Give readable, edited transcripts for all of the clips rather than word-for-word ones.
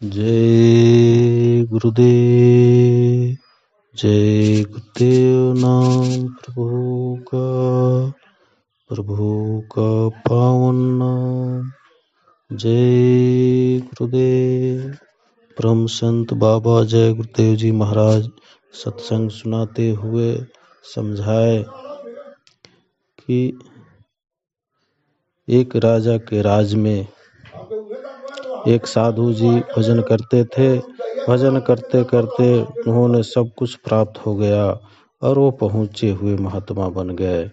जय गुरुदेव। जय गुरुदेव। नाम प्रभु का पावन नाम। जय गुरुदेव। परम संत बाबा जय गुरुदेव जी महाराज सत्संग सुनाते हुए समझाए कि एक राजा के राज में एक साधु जी भजन करते थे। भजन करते करते उन्होंने सब कुछ प्राप्त हो गया और वो पहुँचे हुए महात्मा बन गए।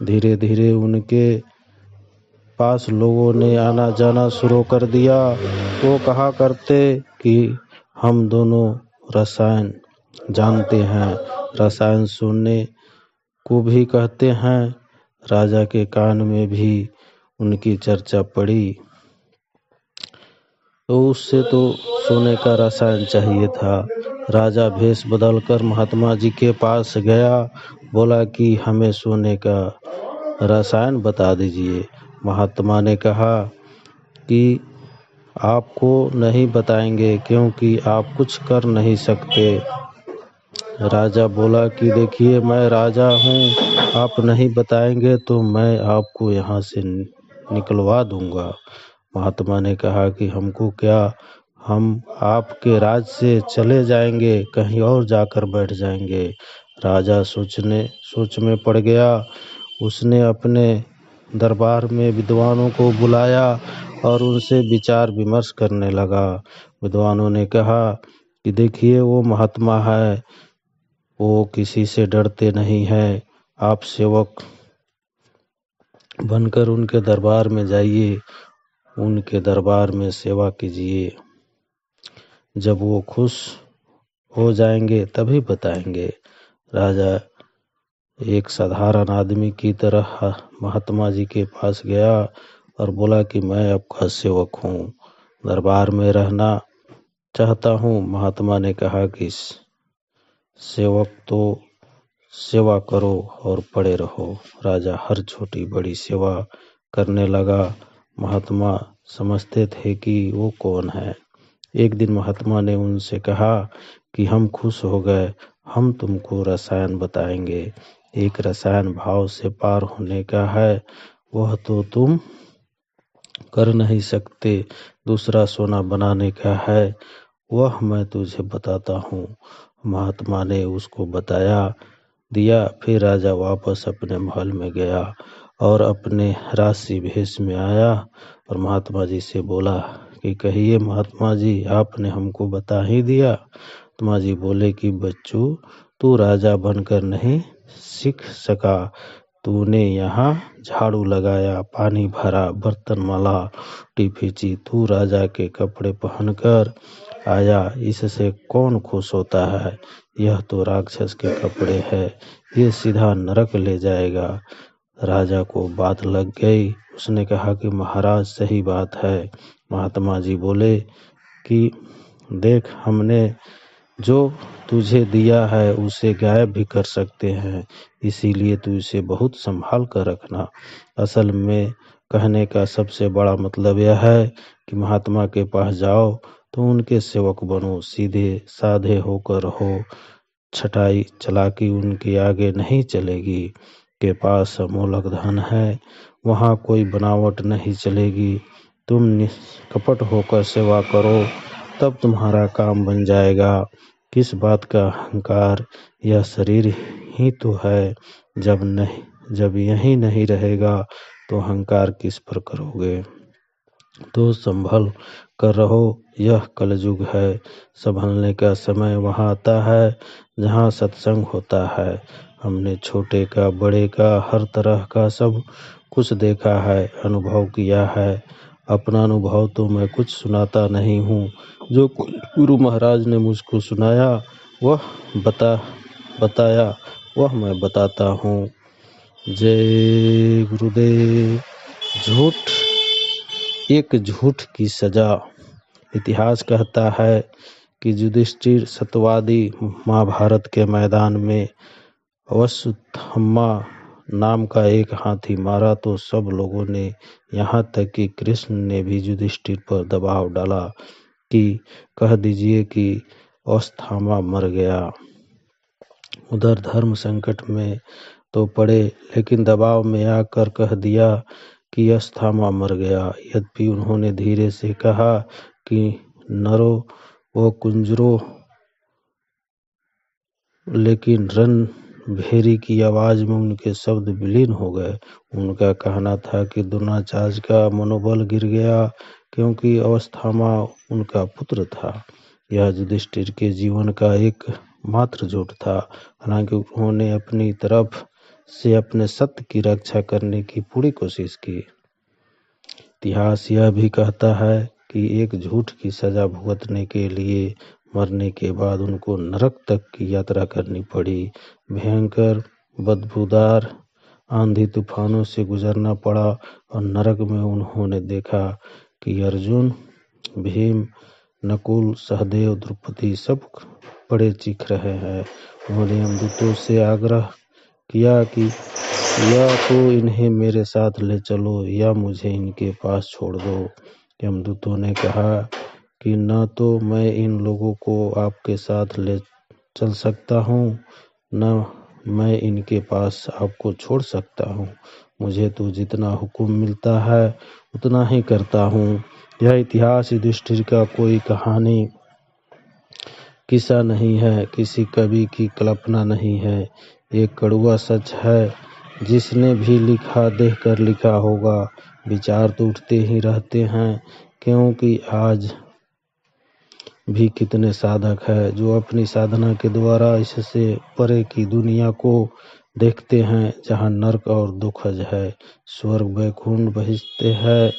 धीरे धीरे उनके पास लोगों ने आना जाना शुरू कर दिया। वो कहा करते कि हम दोनों रसायन जानते हैं। रसायन सुनने को भी कहते हैं। राजा के कान में भी उनकी चर्चा पड़ी तो उससे तो सोने का रसायन चाहिए था। राजा भेष बदलकर महात्मा जी के पास गया, बोला कि हमें सोने का रसायन बता दीजिए। महात्मा ने कहा कि आपको नहीं बताएंगे क्योंकि आप कुछ कर नहीं सकते। राजा बोला कि देखिए मैं राजा हूँ, आप नहीं बताएंगे तो मैं आपको यहाँ से निकलवा दूंगा। महात्मा ने कहा कि हमको क्या, हम आपके राज से चले जाएंगे, कहीं और जाकर बैठ जाएंगे। राजा सोच में पड़ गया। उसने अपने दरबार में विद्वानों को बुलाया और उनसे विचार विमर्श करने लगा। विद्वानों ने कहा कि देखिए वो महात्मा है, वो किसी से डरते नहीं है। आप सेवक बनकर उनके दरबार में जाइए, उनके दरबार में सेवा कीजिए। जब वो खुश हो जाएंगे तभी बताएंगे। राजा एक साधारण आदमी की तरह महात्मा जी के पास गया और बोला कि मैं आपका सेवक हूँ, दरबार में रहना चाहता हूँ। महात्मा ने कहा कि सेवक तो सेवा करो और पड़े रहो। राजा हर छोटी बड़ी सेवा करने लगा। महात्मा समझते थे कि वो कौन है। एक दिन महात्मा ने उनसे कहा कि हम खुश हो गए, हम तुमको रसायन बताएंगे। एक रसायन भाव से पार होने का है, वह तो तुम कर नहीं सकते। दूसरा सोना बनाने का है, वह मैं तुझे बताता हूँ। महात्मा ने उसको बताया दिया। फिर राजा वापस अपने महल में गया और अपने राशि भेष में आया और महात्मा जी से बोला कि कहिए महात्मा जी, आपने हमको बता ही दिया। महात्मा जी बोले कि बच्चू, तू राजा बनकर नहीं सीख सका। तूने यहाँ झाड़ू लगाया, पानी भरा, बर्तन माला, टिफिची, तू राजा के कपड़े पहनकर आया, इससे कौन खुश होता है? यह तो राक्षस के कपड़े है, ये सीधा नरक ले जाएगा। राजा को बात लग गई। उसने कहा कि महाराज सही बात है। महात्मा जी बोले कि देख, हमने जो तुझे दिया है उसे गायब भी कर सकते हैं, इसीलिए तू इसे बहुत संभाल कर रखना। असल में कहने का सबसे बड़ा मतलब यह है कि महात्मा के पास जाओ तो उनके सेवक बनो, सीधे साधे होकर रहो। छटाई चलाकी उनके आगे नहीं चलेगी। के पास अमोलक धन है, वहाँ कोई बनावट नहीं चलेगी। तुम निष्कपट होकर सेवा करो, तब तुम्हारा काम बन जाएगा। किस बात का अहंकार, यह शरीर ही तो है। जब यही नहीं रहेगा तो अहंकार किस पर करोगे? तो संभल कर रहो, यह कलयुग है। संभलने का समय वहाँ आता है जहाँ सत्संग होता है। हमने छोटे का बड़े का हर तरह का सब कुछ देखा है, अनुभव किया है। अपना अनुभव तो मैं कुछ सुनाता नहीं हूँ, जो गुरु महाराज ने मुझको सुनाया वह बताया वह मैं बताता हूँ। जय गुरुदेव। एक झूठ की सजा। इतिहास कहता है कि युधिष्ठिर सत्यवादी महाभारत के मैदान में अश्वत्थामा नाम का एक हाथी मारा तो सब लोगों ने, यहाँ तक कि कृष्ण ने भी युधिष्ठिर पर दबाव डाला कि कह दीजिए कि अस्थामा मर गया। उधर धर्म संकट में तो पड़े, लेकिन दबाव में आकर कह दिया कि अस्थामा मर गया। यद्यपि उन्होंने धीरे से कहा कि नरो व कुंजरो, लेकिन रणभेरी की आवाज में उनके शब्द विलीन हो गए। उनका कहना था कि द्रोणाचार्य का मनोबल गिर गया, क्योंकि अश्वत्थामा उनका पुत्र था। यह युधिष्ठिर के जीवन का एक मात्र झूठ था। हालांकि उन्होंने अपनी तरफ से अपने सत्य की रक्षा करने की पूरी कोशिश की। इतिहास यह भी कहता है कि एक झूठ की सजा भुगतने के लिए मरने के बाद उनको नरक तक की यात्रा करनी पड़ी। भयंकर बदबूदार आंधी तूफानों से गुजरना पड़ा और नरक में उन्होंने देखा कि अर्जुन, भीम, नकुल, सहदेव, द्रौपदी सब बड़े चीख रहे हैं। उन्होंने यमदूतों से आग्रह किया कि या तो इन्हें मेरे साथ ले चलो या मुझे इनके पास छोड़ दो। यमदूतों ने कहा कि न तो मैं इन लोगों को आपके साथ ले चल सकता हूँ, न मैं इनके पास आपको छोड़ सकता हूँ। मुझे तो जितना हुक्म मिलता है उतना ही करता हूँ। यह इतिहास युधिष्ठिर का कोई कहानी किस्सा नहीं है, किसी कवि की कल्पना नहीं है। एक कड़वा सच है। जिसने भी लिखा देखकर लिखा होगा। विचार तो उठते ही रहते हैं, क्योंकि आज भी कितने साधक हैं जो अपनी साधना के द्वारा इससे परे की दुनिया को देखते हैं, जहाँ नरक और दुखज है, स्वर्ग वैकुंठ बहिष्ते हैं।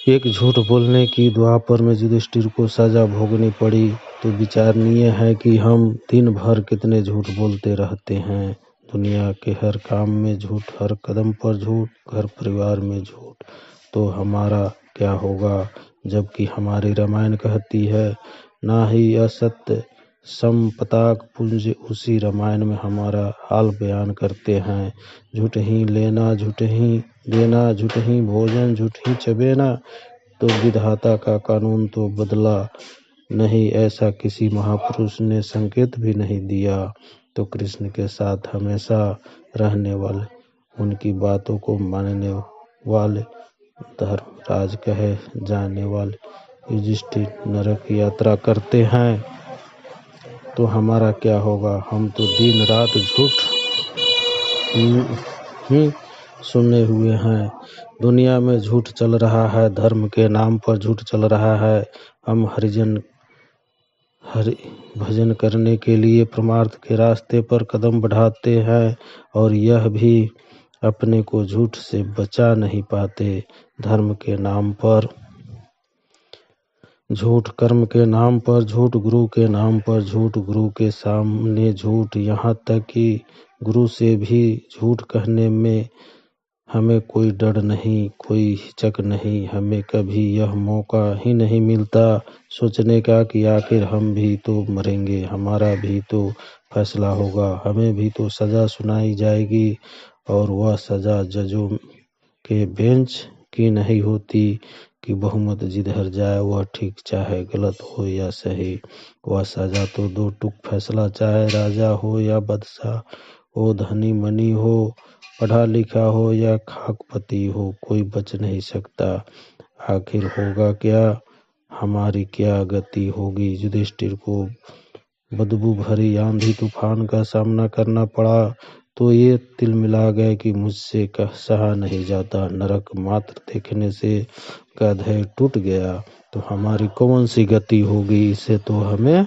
एक झूठ बोलने की द्वापर में युधिष्ठिर को सजा भोगनी पड़ी, तो विचारणीय है कि हम दिन भर कितने झूठ बोलते रहते हैं। दुनिया के हर काम में झूठ, हर कदम पर झूठ, घर परिवार में झूठ। तो हमारा क्या होगा, जबकि हमारी रामायण कहती है, ना ही असत्य संपताक पुंज। उसी रामायण में हमारा हाल बयान करते हैं। झूठ ही लेना, झूठ ही देना, झूठ ही भोजन, झूठ ही चबेना। तो विधाता का कानून तो बदला नहीं, ऐसा किसी महापुरुष ने संकेत भी नहीं दिया। तो कृष्ण के साथ हमेशा रहने वाले, उनकी बातों को मानने वाले, धर्मराज कहे जाने वाले युधिष्ठिर नरक की यात्रा करते हैं, तो हमारा क्या होगा। हम तो दिन रात झूठ ही सुने हुए हैं। दुनिया में झूठ चल रहा है, धर्म के नाम पर झूठ चल रहा है। हम हरि भजन करने के लिए परमार्थ के रास्ते पर कदम बढ़ाते हैं, और यह भी अपने को झूठ से बचा नहीं पाते। धर्म के नाम पर झूठ, कर्म के नाम पर झूठ, गुरु के नाम पर झूठ, गुरु के सामने झूठ, यहाँ तक कि गुरु से भी झूठ कहने में हमें कोई डर नहीं, कोई हिचक नहीं। हमें कभी यह मौका ही नहीं मिलता सोचने का कि आखिर हम भी तो मरेंगे, हमारा भी तो फैसला होगा, हमें भी तो सजा सुनाई जाएगी। और वह सजा जजों के बेंच की नहीं होती कि बहुमत जिधर जाए वह ठीक, चाहे गलत हो या सही। वह सजा तो दो टूक फैसला, चाहे राजा हो या बादशाह हो, धनी मनी हो, पढ़ा लिखा हो या खाकपति हो, कोई बच नहीं सकता। आखिर होगा क्या, हमारी क्या गति होगी। युधिष्ठिर को बदबू भरी आंधी तूफान का सामना करना पड़ा, तो ये तिल मिला गए कि मुझसे सहा नहीं जाता। नरक मात्र देखने से का धैर्य टूट गया, तो हमारी कौन सी गति होगी, इसे तो हमें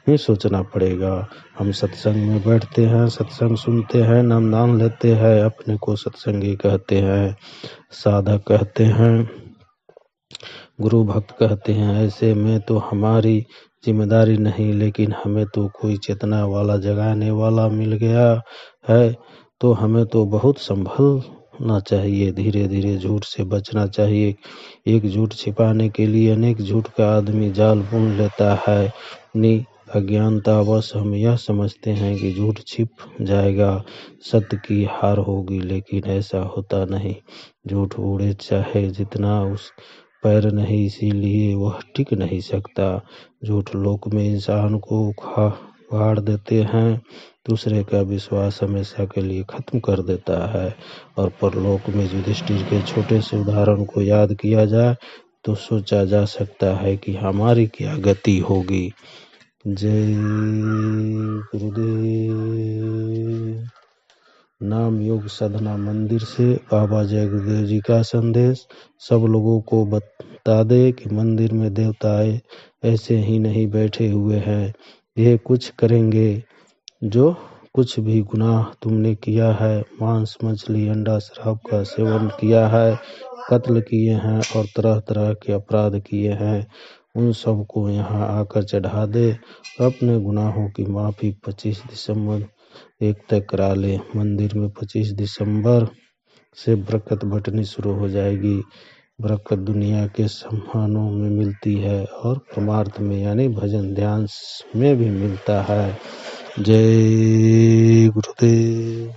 ही सोचना पड़ेगा। हम सत्संग में बैठते हैं, सत्संग सुनते हैं, नाम लेते हैं, अपने को सत्संगी कहते हैं, साधक कहते हैं, गुरु भक्त कहते हैं। ऐसे में तो हमारी जिम्मेदारी नहीं, लेकिन हमें तो कोई चेतना वाला, जगाने वाला मिल गया है, तो हमें तो बहुत संभलना चाहिए। धीरे धीरे झूठ से बचना चाहिए। एक झूठ छिपाने के लिए अनेक झूठ का आदमी जाल बुन लेता है। अपनी अज्ञानतावश हम यह समझते हैं कि झूठ छिप जाएगा, सत्य की हार होगी, लेकिन ऐसा होता नहीं। झूठ उड़े चाहे जितना, पैर नहीं, इसीलिए वह टिक नहीं सकता। झूठ लोक में इंसान को उखाड़ देते हैं, दूसरे का विश्वास हमेशा के लिए खत्म कर देता है। और परलोक में युधिष्ठिर के छोटे से उदाहरण को याद किया जाए तो सोचा जा सकता है कि हमारी क्या गति होगी। जय गुरुदेव। नाम योग साधना मंदिर से बाबा जय गुरुदेव जी का संदेश सब लोगों को बता दे कि मंदिर में देवता ऐसे ही नहीं बैठे हुए हैं, ये कुछ करेंगे। जो कुछ भी गुनाह तुमने किया है, मांस मछली अंडा शराब का सेवन किया है, कत्ल किए हैं और तरह तरह के अपराध किए हैं, उन सब को यहाँ आकर चढ़ा दे। अपने गुनाहों की माफ़ी 25 दिसंबर एक तक करा ले। मंदिर में 25 दिसंबर से बरकत बंटनी शुरू हो जाएगी। बरकत दुनिया के सम्मानों में मिलती है और परमार्थ में यानी भजन ध्यान में भी मिलता है। जय गुरुदेव।